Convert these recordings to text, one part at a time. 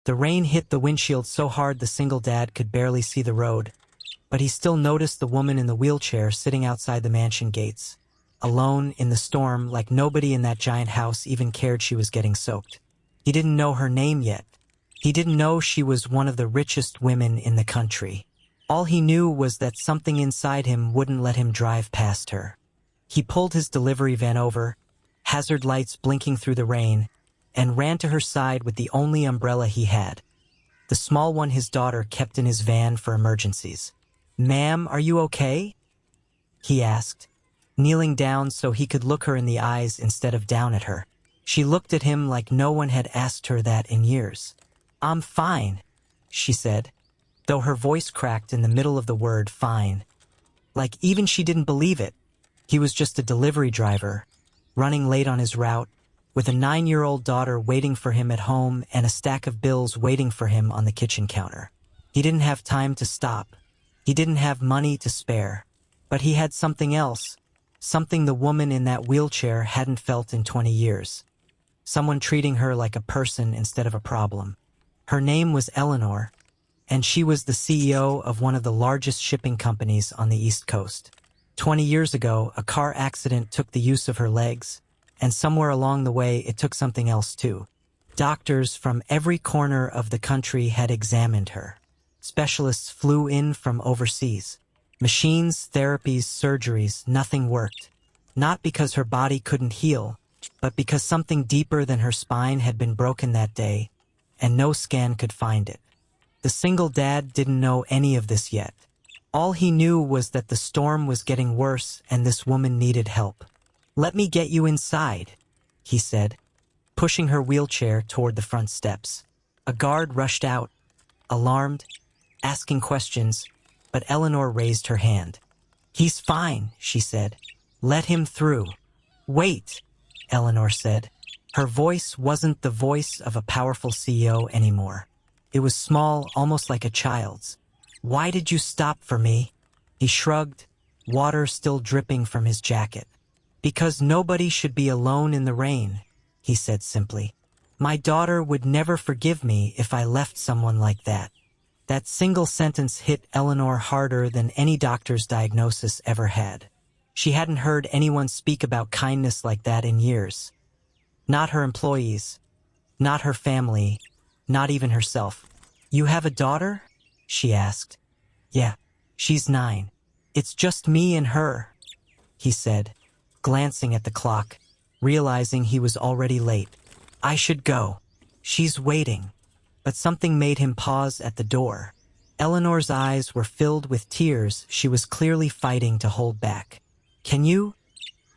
The rain hit the windshield so hard the single dad could barely see the road, but he still noticed the woman in the wheelchair sitting outside the mansion gates, alone in the storm, like nobody in that giant house even cared she was getting soaked. He didn't know her name yet. He didn't know she was one of the richest women in the country. All he knew was that something inside him wouldn't let him drive past her. He pulled his delivery van over, hazard lights blinking through the rain, and ran to her side with the only umbrella he had, the small one his daughter kept in his van for emergencies. "Ma'am, are you okay?" he asked, kneeling down so he could look her in the eyes instead of down at her. She looked at him like no one had asked her that in years. "I'm fine," she said, though her voice cracked in the middle of the word fine. Like even she didn't believe it. He was just a delivery driver, running late on his route, with a 9-year-old daughter waiting for him at home and a stack of bills waiting for him on the kitchen counter. He didn't have time to stop. He didn't have money to spare. But he had something else, something the woman in that wheelchair hadn't felt in 20 years. Someone treating her like a person instead of a problem. Her name was Eleanor, and she was the CEO of one of the largest shipping companies on the East Coast. 20 years ago, a car accident took the use of her legs, and somewhere along the way it took something else too. Doctors from every corner of the country had examined her. Specialists flew in from overseas. Machines, therapies, surgeries, nothing worked. Not because her body couldn't heal, but because something deeper than her spine had been broken that day, and no scan could find it. The single dad didn't know any of this yet. All he knew was that the storm was getting worse and this woman needed help. "Let me get you inside," he said, pushing her wheelchair toward the front steps. A guard rushed out, alarmed, asking questions, but Eleanor raised her hand. "He's fine," she said. "Let him through." "Wait," Eleanor said. Her voice wasn't the voice of a powerful CEO anymore. It was small, almost like a child's. "Why did you stop for me?" He shrugged, water still dripping from his jacket. "Because nobody should be alone in the rain," he said simply. "My daughter would never forgive me if I left someone like that." That single sentence hit Eleanor harder than any doctor's diagnosis ever had. She hadn't heard anyone speak about kindness like that in years. Not her employees, not her family, not even herself. "You have a daughter?" she asked. "Yeah, she's 9. It's just me and her," he said, glancing at the clock, realizing he was already late. "I should go. She's waiting." But something made him pause at the door. Eleanor's eyes were filled with tears she was clearly fighting to hold back. "Can you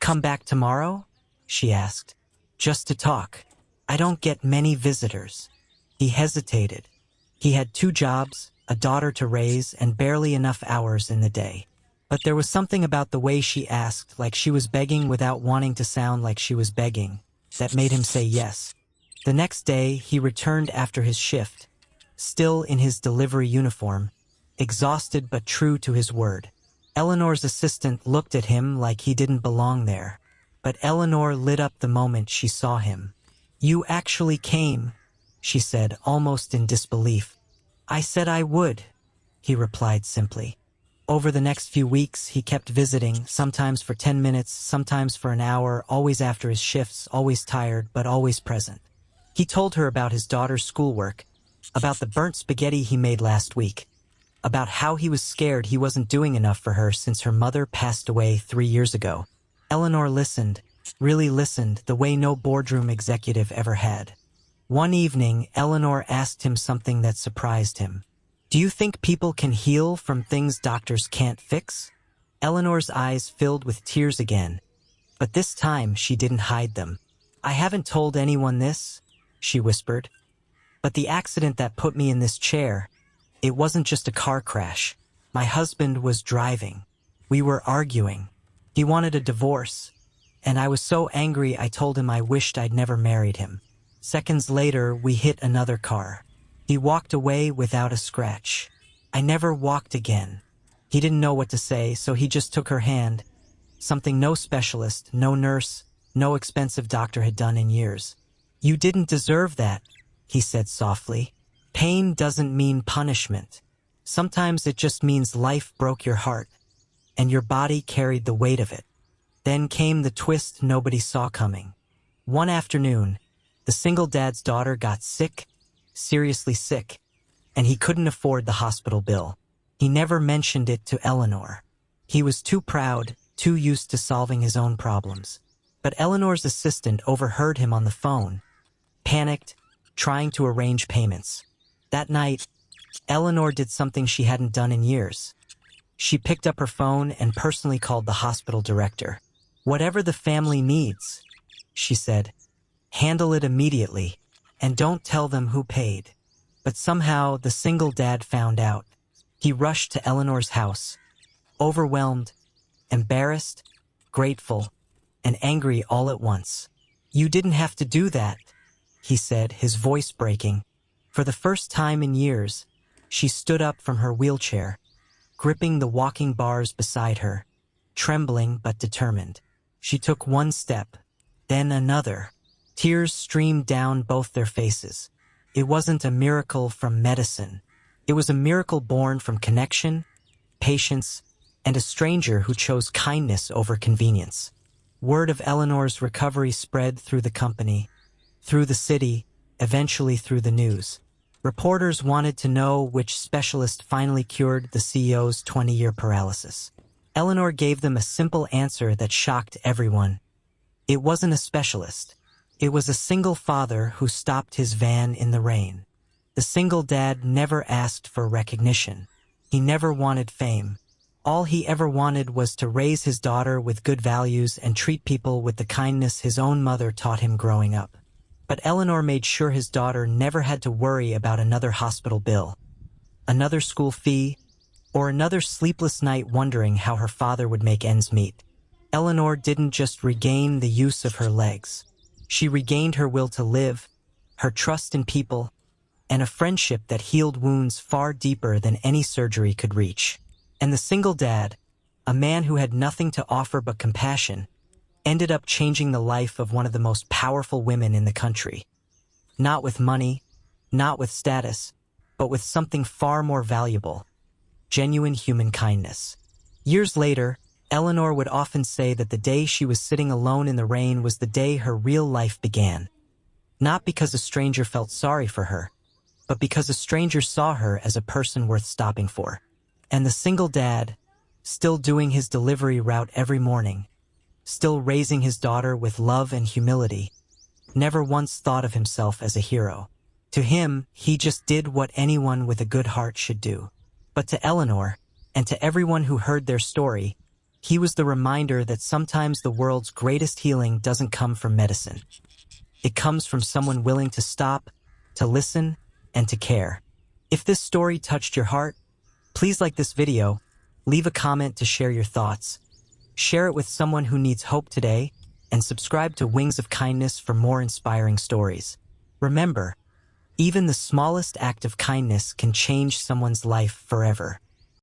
come back tomorrow?" she asked. "Just to talk. I don't get many visitors." He hesitated. He had 2 jobs, a daughter to raise, and barely enough hours in the day. But there was something about the way she asked, like she was begging without wanting to sound like she was begging, that made him say yes. The next day, he returned after his shift, still in his delivery uniform, exhausted but true to his word. Eleanor's assistant looked at him like he didn't belong there, but Eleanor lit up the moment she saw him. "You actually came," she said, almost in disbelief. "I said I would," he replied simply. Over the next few weeks, he kept visiting, sometimes for 10 minutes, sometimes for an hour, always after his shifts, always tired, but always present. He told her about his daughter's schoolwork, about the burnt spaghetti he made last week, about how he was scared he wasn't doing enough for her since her mother passed away 3 years ago. Eleanor listened, really listened, the way no boardroom executive ever had. One evening, Eleanor asked him something that surprised him. "Do you think people can heal from things doctors can't fix?" Eleanor's eyes filled with tears again, but this time she didn't hide them. "I haven't told anyone this," she whispered. "But the accident that put me in this chair, it wasn't just a car crash. My husband was driving. We were arguing. He wanted a divorce, and I was so angry I told him I wished I'd never married him. Seconds later, we hit another car. He walked away without a scratch. I never walked again." He didn't know what to say, so he just took her hand, something no specialist, no nurse, no expensive doctor had done in years. "You didn't deserve that," he said softly. Pain doesn't mean punishment. Sometimes it just means life broke your heart, and your body carried the weight of it. Then came the twist nobody saw coming. One afternoon, the single dad's daughter got sick, seriously sick, and he couldn't afford the hospital bill. He never mentioned it to Eleanor. He was too proud, too used to solving his own problems. But Eleanor's assistant overheard him on the phone, panicked, trying to arrange payments. That night, Eleanor did something she hadn't done in years. She picked up her phone and personally called the hospital director. "Whatever the family needs," she said, "handle it immediately, and don't tell them who paid." But somehow the single dad found out. He rushed to Eleanor's house, overwhelmed, embarrassed, grateful, and angry all at once. "You didn't have to do that," he said, his voice breaking. For the first time in years, she stood up from her wheelchair, gripping the walking bars beside her, trembling but determined. She took one step, then another. Tears streamed down both their faces. It wasn't a miracle from medicine. It was a miracle born from connection, patience, and a stranger who chose kindness over convenience. Word of Eleanor's recovery spread through the company, through the city, eventually through the news. Reporters wanted to know which specialist finally cured the CEO's 20-year paralysis. Eleanor gave them a simple answer that shocked everyone. It wasn't a specialist. It was a single father who stopped his van in the rain. The single dad never asked for recognition. He never wanted fame. All he ever wanted was to raise his daughter with good values and treat people with the kindness his own mother taught him growing up. But Eleanor made sure his daughter never had to worry about another hospital bill, another school fee, or another sleepless night wondering how her father would make ends meet. Eleanor didn't just regain the use of her legs. She regained her will to live, her trust in people, and a friendship that healed wounds far deeper than any surgery could reach. And the single dad, a man who had nothing to offer but compassion, ended up changing the life of one of the most powerful women in the country. Not with money, not with status, but with something far more valuable: genuine human kindness. Years later, Eleanor would often say that the day she was sitting alone in the rain was the day her real life began. Not because a stranger felt sorry for her, but because a stranger saw her as a person worth stopping for. And the single dad, still doing his delivery route every morning, still raising his daughter with love and humility, never once thought of himself as a hero. To him, he just did what anyone with a good heart should do. But to Eleanor, and to everyone who heard their story, he was the reminder that sometimes the world's greatest healing doesn't come from medicine. It comes from someone willing to stop, to listen, and to care. If this story touched your heart, please like this video, leave a comment to share your thoughts, share it with someone who needs hope today, and subscribe to Wings of Kindness for more inspiring stories. Remember, even the smallest act of kindness can change someone's life forever.